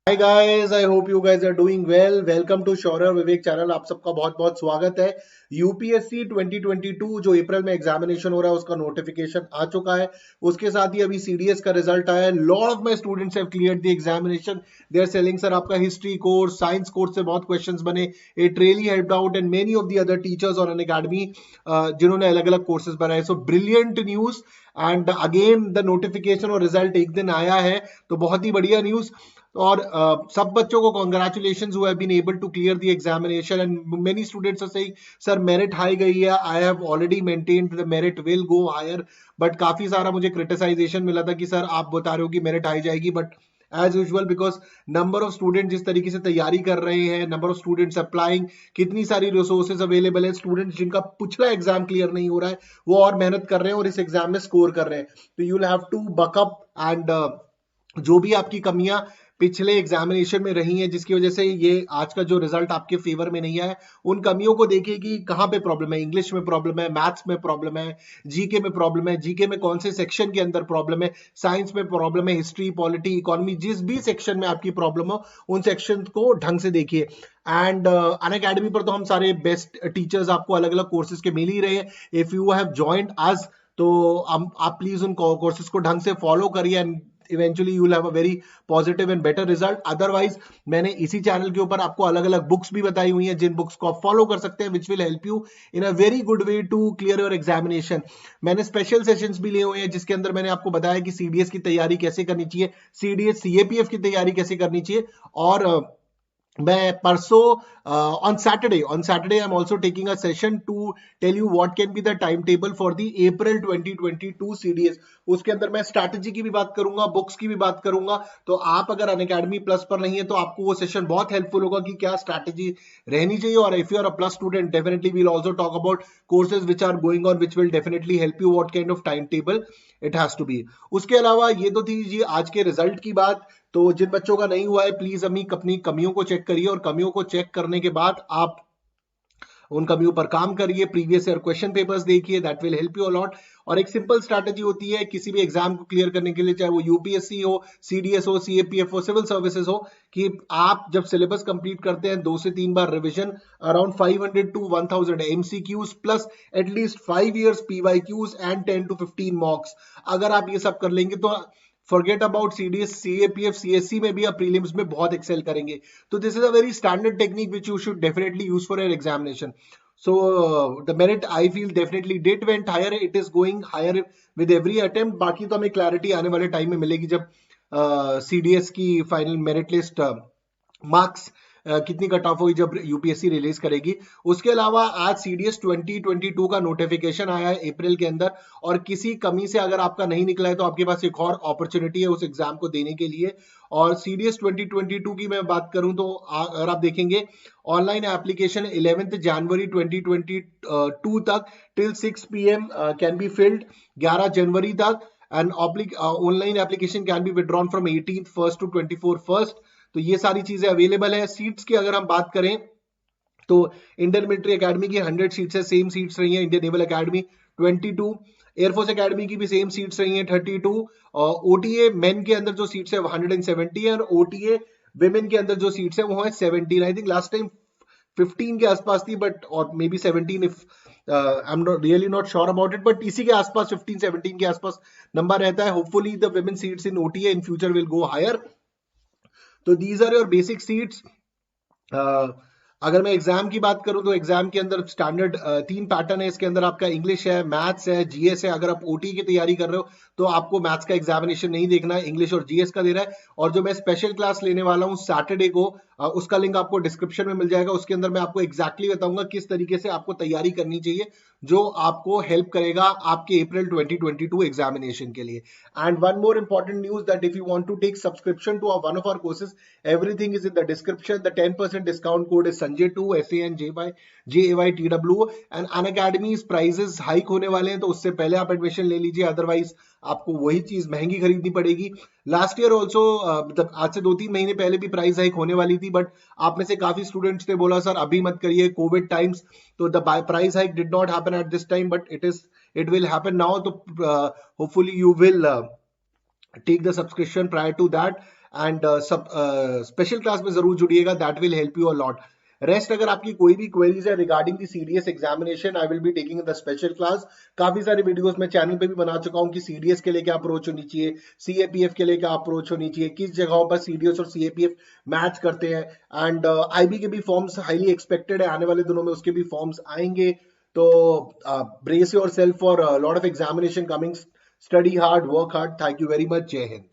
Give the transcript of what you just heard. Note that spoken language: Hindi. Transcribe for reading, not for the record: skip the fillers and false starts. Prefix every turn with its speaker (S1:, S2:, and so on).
S1: Hi guys, I hope you guys are doing well. Welcome to Shaurya Vivek channel. आप सबका बहुत बहुत स्वागत है। यूपीएससी 2022 जो अप्रैल में एग्जामिनेशन हो रहा है उसका नोटिफिकेशन आ चुका है। उसके साथ ही अभी सीडीएस का रिजल्ट आया है। Lot of my students have cleared the examination. They are telling sir आपका हिस्ट्री कोर्स, साइंस कोर्स से बहुत क्वेश्चंस बने। It really helped out and many of the other teachers और अनअकैडमी जिन्होंने अलग अलग कोर्सेज बनाए। So brilliant news. And again the notification और रिजल्ट एक दिन आया है, तो बहुत ही बढ़िया न्यूज। और सब बच्चों को congratulation who have been able to clear the examination and many students are saying sir merit high गई है, I have already maintained the merit will go higher. But काफी सारा मुझे क्रिटिसाइजेशन मिला था कि सर आप बता रहे हो कि मेरिट हाई जाएगी, but as usual because number of student जिस तरीके से तैयारी कर रहे हैं, नंबर ऑफ स्टूडेंट्स अप्लाइंग, कितनी सारी रिसोर्सेज अवेलेबल है, स्टूडेंट्स जिनका पिछला एग्जाम क्लियर नहीं हो रहा है वो और मेहनत कर रहे हैं और इस एग्जाम में स्कोर कर रहे हैं। तो you will have to back up and जो भी आपकी कमियां पिछले एग्जामिनेशन में रही हैं जिसकी वजह से ये आज का जो रिजल्ट आपके फेवर में नहीं आया, उन कमियों को देखिए कि कहां पे प्रॉब्लम है। इंग्लिश में प्रॉब्लम है, मैथ्स में प्रॉब्लम है, जीके में प्रॉब्लम है, जीके में कौन से सेक्शन के अंदर प्रॉब्लम है, साइंस में प्रॉब्लम है, हिस्ट्री, पॉलिटी, इकोनॉमी, जिस भी सेक्शन में आपकी प्रॉब्लम हो उन सेक्शन को ढंग से देखिए। एंड अनअकैडमी पर तो हम सारे बेस्ट टीचर्स आपको अलग अलग कोर्सेज के मिल ही रहे हैं। If you have joined us तो आप प्लीज उन कोर्सेज को ढंग से फॉलो करिए and eventually you will have a very positive and better result. Otherwise मैंने इसी चैनल के ऊपर आपको अलग अलग बुक्स भी बताई हुई हैं जिन बुक्स को आप फॉलो कर सकते हैं, which will help you in a very good way to clear your examination. मैंने स्पेशल सेशंस भी लिए हुए हैं जिसके अंदर मैंने आपको बताया कि सीडीएस की तैयारी कैसे करनी चाहिए, सीडीएस सीएपीएफ की तैयारी कैसे करनी चाहिए। और मैं परसों on Saturday I'm also taking a session to tell you what can be the timetable for the April 2022 CDS। उसके अंदर मैं स्ट्रैटेजी की भी बात करूंगा, बुक्स की भी बात करूंगा। तो आप अगर अनअकैडमी प्लस पर नहीं है तो आपको वो सेशन बहुत हेल्पफुल होगा कि क्या स्ट्रैटेजी रहनी चाहिए। और if you are a plus student definitely will also talk about courses which are going on which will definitely help you what kind of time table it has to be. उसके अलावा ये तो थी जी आज के रिजल्ट की बात। तो जिन बच्चों का नहीं हुआ है प्लीज अपनी कमियों को चेक करिए और कमियों को चेक करने के बाद आप उन कमियों पर काम करिए, प्रीवियस ईयर क्वेश्चन पेपर्स देखिए, that will help you a lot. और एक सिंपल स्ट्रैटेजी होती है किसी भी एग्जाम को क्लियर करने के लिए, चाहे वो यूपीएससी हो, सीडीएस हो, सीएपीएफ हो, सिविल सर्विसेज हो, कि आप जब सिलेबस कंप्लीट करते हैं 2 से 3 बार revision, around 500 to 1000 MCQs plus at least 5 years PYQs and 10 to 15 mocks. अगर आप ये सब कर लेंगे तो forget about CDS, CAPF, CSC में भी आप प्रीलिम्स में बहुत एक्सेल करेंगे। तो this is a very standard technique which you should definitely use for your examination. So the merit I feel definitely did went higher. It is going higher with every attempt. बाकी तो हमें क्लैरिटी आने वाले टाइम में मिलेगी जब सीडीएस की फाइनल मेरिट लिस्ट मार्क्स कितनी कट ऑफ हुई जब यूपीएससी रिलीज करेगी। उसके अलावा आज सीडीएस 2022 का नोटिफिकेशन आया है अप्रैल के अंदर, और किसी कमी से अगर आपका नहीं निकला है तो आपके पास एक और अपॉर्चुनिटी है उस एग्जाम को देने के लिए। और सीडीएस 2022 की मैं बात करूं तो अगर आप देखेंगे ऑनलाइन एप्लीकेशन 11 जनवरी 2022 तक till 6 PM can be filled, 11 जनवरी तक। And online application can be withdrawn from 18th first to 24 first. तो ये सारी चीजें अवेलेबल है। सीट्स की अगर हम बात करें तो इंडियन मिलिट्री एकेडमी की 100 सीट्स है, सेम सीट्स रही हैं। Indian naval academy 22, air force academy की भी सेम सीट्स रही हैं 32। ओटीए मेन के अंदर जो सीट्स है 170 है, और ओटीए विमेन के अंदर जो सीट्स है वो है 17। आई थिंक लास्ट टाइम 15 के आसपास थी, बट और maybe 17 if I am not really not sure about it, but इसी के आसपास 15-17 के आसपास नंबर रहता है। Hopefully the women seats in OTA in future will go higher. तो these are your basic seats. अगर मैं एग्जाम की बात करूं तो एग्जाम के अंदर स्टैंडर्ड 3 पैटर्न है। इसके अंदर आपका इंग्लिश है, मैथ्स है, जीएस है। अगर आप ओटी की तैयारी कर रहे हो तो आपको मैथ्स का एग्जामिनेशन नहीं देखना है, इंग्लिश और जीएस का देना है। और जो मैं स्पेशल क्लास लेने वाला हूं सैटरडे को, उसका लिंक आपको डिस्क्रिप्शन में मिल जाएगा। उसके अंदर मैं आपको एग्जैक्टली बताऊंगा किस तरीके से आपको तैयारी करनी चाहिए, जो आपको हेल्प करेगा आपके अप्रैल 2022 एग्जामिनेशन के लिए। And one more important news that if you want to take subscription to one of our courses, everything is in the description. The 10% discount code is Sanjay2, SANJYJAYTW। And Unacademy's prices hike होने वाले हैं, तो उससे पहले आप एडमिशन ले लीजिए, अदरवाइज आपको वही चीज महंगी खरीदनी पड़ेगी। लास्ट ईयर ऑल्सो मतलब आज से 2-3 महीने पहले भी प्राइस हाइक होने वाली थी, बट आप में से काफी स्टूडेंट्स ने बोला सर अभी मत करिए, कोविड टाइम्स। तो the price hike did not happen at this time, but it will happen now. तो hopefully you will take the subscription prior to that। And सब स्पेशल क्लास में जरूर जुड़िएगा, that will help you a lot. Rest अगर आपकी कोई भी क्वेरीज है regarding the CDS examination, I will be taking the special class. काफी सारे वीडियोस मैं चैनल पे भी बना चुका हूँ कि सीडीएस के लिए क्या अप्रोच होनी चाहिए, सीएपीएफ के लिए क्या अप्रोच होनी चाहिए, किस जगहों पर सीडीएस और सीएपीएफ मैच करते हैं। एंड आईबी के भी फॉर्म्स हाईली एक्सपेक्टेड है, आने वाले दिनों में उसके भी फॉर्म्स आएंगे। तो brace your self for lot of examination coming, study hard, work hard. Thank you very much, जय हिंद।